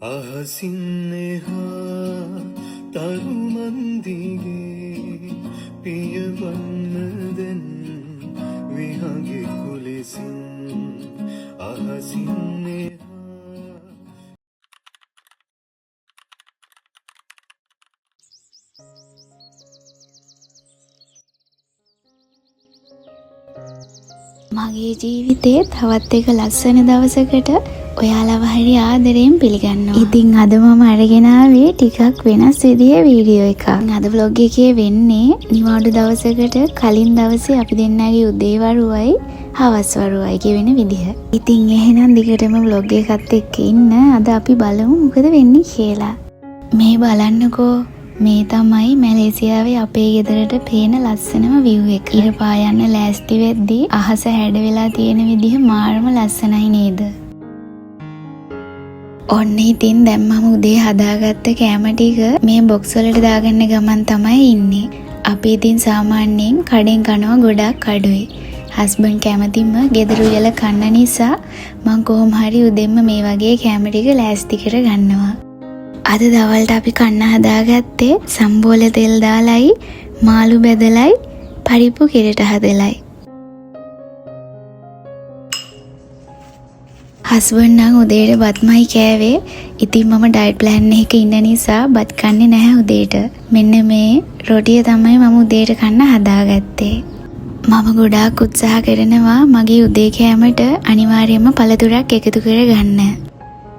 අහසින්නෙහා තරුමන්දිගේ පියවන්නදැන් විහගේ කුලෙසින් අහසින්නෙහා මගේ ජීවිතේ තවත් එක ලස්සන දවසකට ඔයාලව හරි ආදරයෙන් පිළිගන්නවා. ඉතින් අද මම අරගෙන ආවේ ටිකක් වෙනස් විදිහේ වීඩියෝ එකක්. අද vlog එකේ වෙන්නේ නිවාඩු දවසකට කලින් දවසේ අපි දෙන්නගේ උදේ වරුවයි හවස් වරුවයි කියන විදිහ. ඉතින් එහෙනම් දිගටම vlog එකත් එක්ක ඉන්න. අද අපි බලමු මොකද වෙන්නේ කියලා. මේ බලන්නකෝ. මේ තමයි මැලේසියාවේ අපේ ගෙදරට පේන ලස්සනම view එක. ඉර පායන්න ලෑස්ති වෙද්දී අහස හැඩ වෙලා තියෙන විදිහ මාරම ලස්සනයි නේද? ඔන්න ඉතින් දැන් මම උදේ හදාගත්ත කෑම ටික මේ බොක්ස් වලට දාගන්න ගමන් තමයි ඉන්නේ. අපි ඉතින් සාමාන්‍යයෙන් කඩෙන් කනවා ගොඩක් අඩුයි. හස්බන්ඩ් කැමතිම ගෙදර උයලා කන්න නිසා මං කොහොම හරි උදෙන්ම මේ වගේ කෑම ටික ලෑස්ති කර ගන්නවා. අද දවල්ට අපි කන්න හදාගත්තේ සම්බෝල තෙල් දාලයි මාළු බෙදලයි පරිප්පු කිරට හදලයි. හස්බන්ඩ් නම් උදේට බත්මයි කෑවේ. ඉතින් මම ඩයට් ප්ලෑන් එකක ඉන්න නිසා බත් කන්නේ නැහැ උදේට. මෙන්න මේ රොටිය තමයි මම උදේට කන්න හදාගත්තේ. මම ගොඩාක් උත්සාහ කරනවා මගේ උදේ කෑමට අනිවාර්යයෙන්ම පළතුරක් එකතු කරගන්න.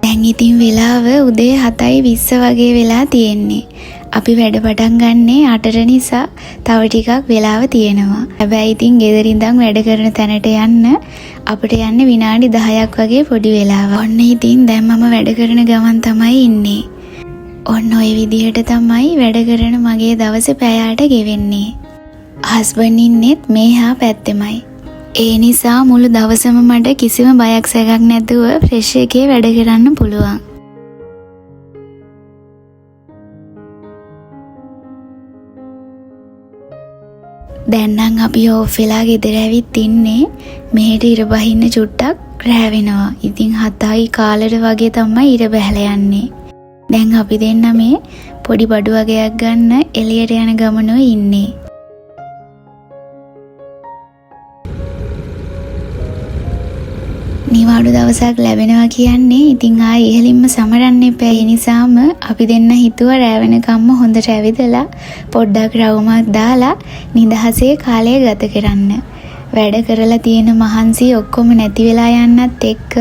දැන් ඉතින් වෙලාව උදේ 7:20 වගේ වෙලා තියෙන්නේ. අපි වැඩ පටන් ගන්නේ 8ට නිසා තව ටිකක් වෙලාව තියෙනවා. හැබැයි ඉතින් ගෙදර ඉඳන් වැඩ කරන තැනට යන්න අපිට යන්න විනාඩි 10ක් වගේ පොඩි වෙලාවක්. ඔන්න ඉතින් දැන් මම වැඩ කරන ගමන් තමයි ඉන්නේ. ඔන්න ඔය විදිහට තමයි වැඩ කරන මගේ දවසේ පැය 8 ගෙවෙන්නේ. හස්බන්ඩ් ඉන්නෙත් මේ හා පැත්තෙමයි. ඒ නිසා මුළු දවසම මට කිසිම බයක් සැකක් නැතුව ෆ්‍රෙෂ් එකේ වැඩ කරන්න පුළුවන්. දැන් නම් අපි ඕෆ් වෙලා ගෙදර ඇවිත් ඉන්නේ. මෙහෙට ඉර බහින්න චුට්ටක් රැ වෙනවා. ඉතින් 7යි කාලෙට වගේ තමයි ඉර බැහැලා යන්නේ. දැන් අපි දෙන්න මේ පොඩි බඩු වගයක් ගන්න එළියට යන ගමනෝ ඉන්නේ. නිවාඩු දවසක් ලැබෙනවා කියන්නේ ඉතින් ආයේ ඉහළින්ම සමරන්න එපා. ඒ නිසාම අපි දෙන්න හිතුවා රැ වෙනකම්ම හොඳට ඇවිදලා පොඩ්ඩක් රවුමක් දාලා නිදහසේ කාලය ගත කරන්න. වැඩ කරලා තියෙන මහන්සිය ඔක්කොම නැති වෙලා යන්නත් එක්ක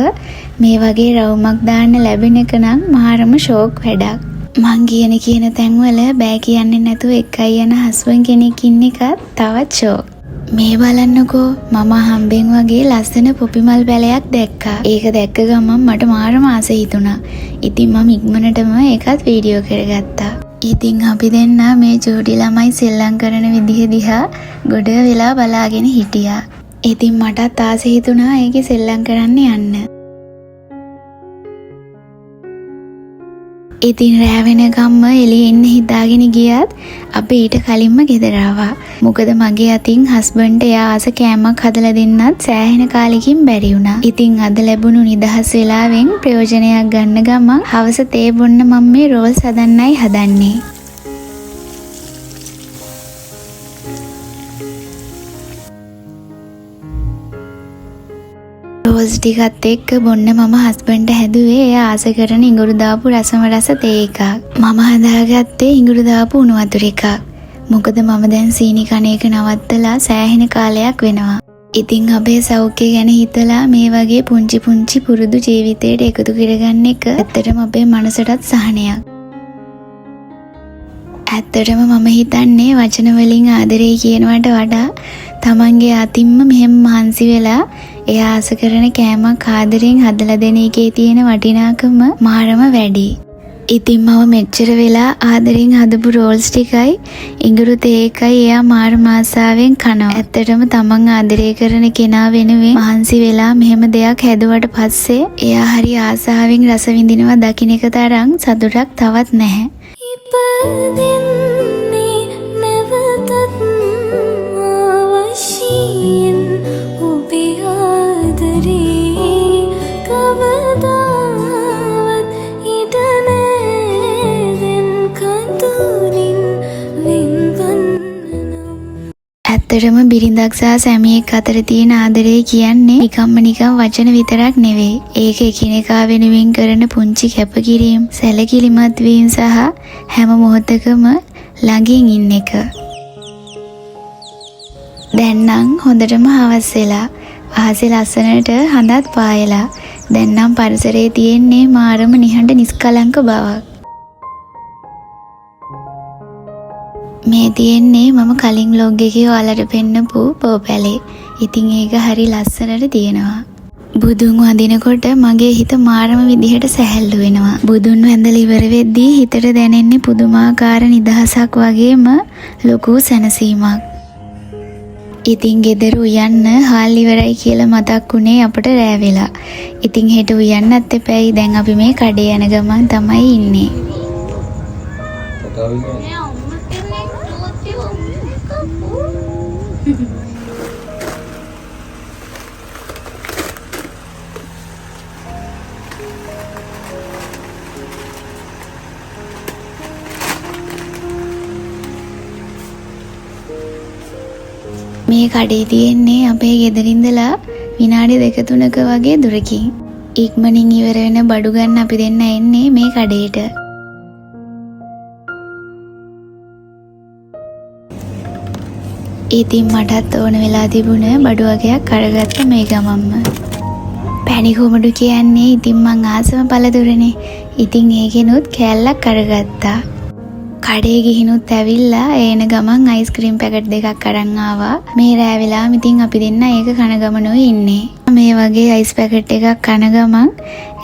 මේ වගේ රවුමක් දාන්න ලැබෙන එක නම් මහරම ෂෝක් වැඩක්. මං කියන තැන්වල බෑ කියන්නේ නැතුව එකයි යන හස්බන්ඩ් කෙනෙක් ඉන්න එක තවත් ෂෝක්. මේ බලන්නකෝ මම හම්බෙන් වගේ ලස්සන පොපිමල් පැලයක් දැක්කා. ඒක දැක්ක ගමන් මට මාරම ආස හිතුණා. ඉතින් මම ඉක්මනටම ඒකත් වීඩියෝ කරගත්තා. ඉතින් අපි දෙන්න මේ චූටි ළමයි සෙල්ලම් කරන විදිහ දිහා ගොඩ වෙලා බලාගෙන හිටියා. ඉතින් මටත් ආස හිතුණා ඒකේ සෙල්ලම් කරන්න යන්න. ඉතින් රෑ වෙනකම්ම එළියේ ඉන්න හිතාගෙන ගියත් අපි ඊට කලින්ම ගෙදර ආවා. මොකද මගේ අතින් හස්බන්ඩ්ට එයා ආස කෑමක් හදලා දෙන්නත් සෑහෙන කාලෙකින් බැරි වුණා. ඉතින් අද ලැබුණු නිදහස් වෙලාවෙන් ප්‍රයෝජනයක් ගන්න ගමන් හවස තේ බොන්න මම මේ රෝල්ස් හදන්නයි හදන්නේ. රෝල්ස් ටිකත් එක්ක බොන්න මම හස්බන්ඩ්ට හැදුවේ එයා ආස කරන ඉඟුරු දාපු රසම රස තේ එකක්. මම හදාගත්තේ ඉඟුරු දාපු උණු වතුර එකක්. මොකද මම දැන් සීනි කන එක නවත්තලා සෑහෙන කාලයක් වෙනවා. ඉතින් අපේ සෞඛ්‍යය ගැන හිතලා මේ වගේ පුංචි පුංචි පුරුදු ජීවිතයට එකතු කරගන්න එක ඇත්තටම අපේ මනසටත් සහනයක්. ඇත්තටම මම හිතන්නේ වචන වලින් ආදරේ කියනවට වඩා තමන්ගේ අතින්ම මෙහෙම මහන්සි වෙලා එයා ආස කරන කෑමක් ආදරෙන් හදලා දෙන එකේ තියෙන වටිනාකම මාරම වැඩි. ඉතින් මම මෙච්චර වෙලා ආදරෙන් හදපු රෝල්ස් ටිකයි ඉඟුරු තේ එකයි එයා මාරම ආසාවෙන් කනවා. ඇත්තටම තමන් ආදරය කරන කෙනා වෙනුවෙන් මහන්සි වෙලා මෙහෙම දෙයක් හැදුවට පස්සේ එයා හරි ආසාවෙන් රස විඳිනවා දකින්න එක තරම් සතුටක් තවත් නැහැ. ඉපදින්නේ නැවතත් අවශ්‍යයෙන් ඔබේ ආදරේ කවදාවත් ඉඩ ඇත්තටම බිරිඳක් සහ සැමියෙක් අතර තියෙන ආදරය කියන්නේ නිකම් වචන විතරක් නෙවෙයි. ඒක එකිනෙකා වෙනුවෙන් කරන පුංචි කැපකිරීම, සැලකිලිමත් වීම සහ හැම මොහොතකම ළඟින් ඉන්න එක. දැන් නම් හොඳටම හවස් වෙලා. අහසේ ලස්සනට හඳත් පායලා. දැන් නම් පරිසරයේ තියෙන්නේ මාරම නිහඬ නිස්කලංක බවක්. මේ තියෙන්නේ මම කලින් vlog එකේ ඔයාලට පෙන්නපු පෝපැලේ. ඉතින් ඒක හරි ලස්සනට තියෙනවා. බුදුන් වඳිනකොට මගේ හිත මාරම විදිහට සැහැල්ලු වෙනවා. බුදුන් වැඳලා ඉවර වෙද්දී හිතට දැනෙන්නේ පුදුමාකාර නිදහසක් වගේම ලොකු සැනසීමක්. ඉතින් ගෙදර උයන්න හාල් ඉවරයි කියලා මතක් වුණේ අපට රෑ වෙලා. ඉතින් හෙට උයන්නත් එපැයි. දැන් අපි මේ කඩේ යන ගමන් තමයි ඉන්නේ. මේ කඩේ තියෙන්නේ අපේ ගෙදර ඉඳලා විනාඩි 2-3ක වගේ දුරකින්. ඉක්මනින් ඉවර වෙන බඩු ගන්න අපි දෙන්න එන්නේ මේ කඩේට. ඉතින් මටත් ඕන වෙලා තිබුණ බඩු වගේක් අරගත්ත මේ ගමම්ම. පැණි කොමඩු කියන්නේ ඉතින් මං ආසම පළතුරනේ. ඉතින් ඒකෙනුත් කෑල්ලක් අරගත්තා. කඩේ ගිහිනුත් ඇවිල්ලා එන ගමන් අයිස්ක්‍රීම් පැකට් දෙකක් අරන් ආවා. මේ රෑ වෙලාම ඉතින් අපි දෙන්න ඒක කන ගමනෝ ඉන්නේ. මේ වගේ අයිස් පැකට් එකක් කන ගමන්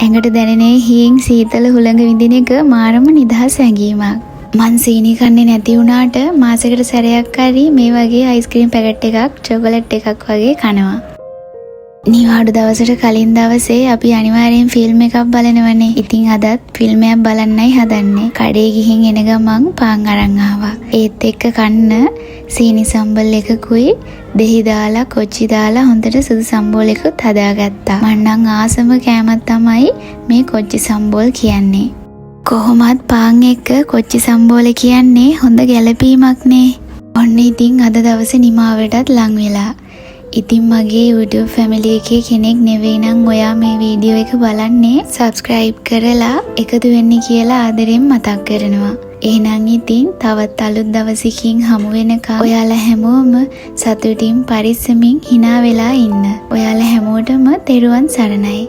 ඇඟට දැනෙන හීන් සීතල හුළඟ විඳින එක මාරම නිදහස් හැඟීමක්. මං සීනි කන්නේ නැති වුණාට මාසෙකට සැරයක් හරි මේ වගේ අයිස්ක්‍රීම් පැකට් එකක් චොකලට් එකක් වගේ කනවා. නිවාඩු දවසට කලින් දවසේ අපි අනිවාර්යෙන් ෆිල්ම් එකක් බලනවනේ. ඉතින් අදත් ෆිල්ම් එකක් බලන්නයි හදන්නේ. කඩේ ගිහින් එන ගමන් පාන් අරන් ආවා. ඒත් එක්ක කන්න සීනි සම්බල් එකකුයි දෙහි දාලා කොච්චි දාලා හොඳට සුදු සම්බෝල එකකුත් හදාගත්තා. මං නම් ආසම කෑමක් තමයි මේ කොච්චි සම්බෝල් කියන්නේ. කොහොමත් පාන් එක්ක කොච්චි සම්බෝල කියන්නේ හොඳ ගැළපීමක් නේ. ඔන්න ඉතින් අද දවසේ නිමාවටත් ලං වෙලා. ඉතින් මගේ YouTube family එකේ කෙනෙක් නෙවෙයි නම් ඔයා මේ වීඩියෝ එක බලන්නේ subscribe කරලා එකතු වෙන්න කියලා ආදරෙන් මතක් කරනවා. එහෙනම් ඉතින් තවත් අලුත් දවසකින් හමු වෙනකම් ඔයාලා හැමෝම සතුටින් පරිස්සමින් hina වෙලා ඉන්න. ඔයාලා හැමෝටම තෙරුවන් සරණයි.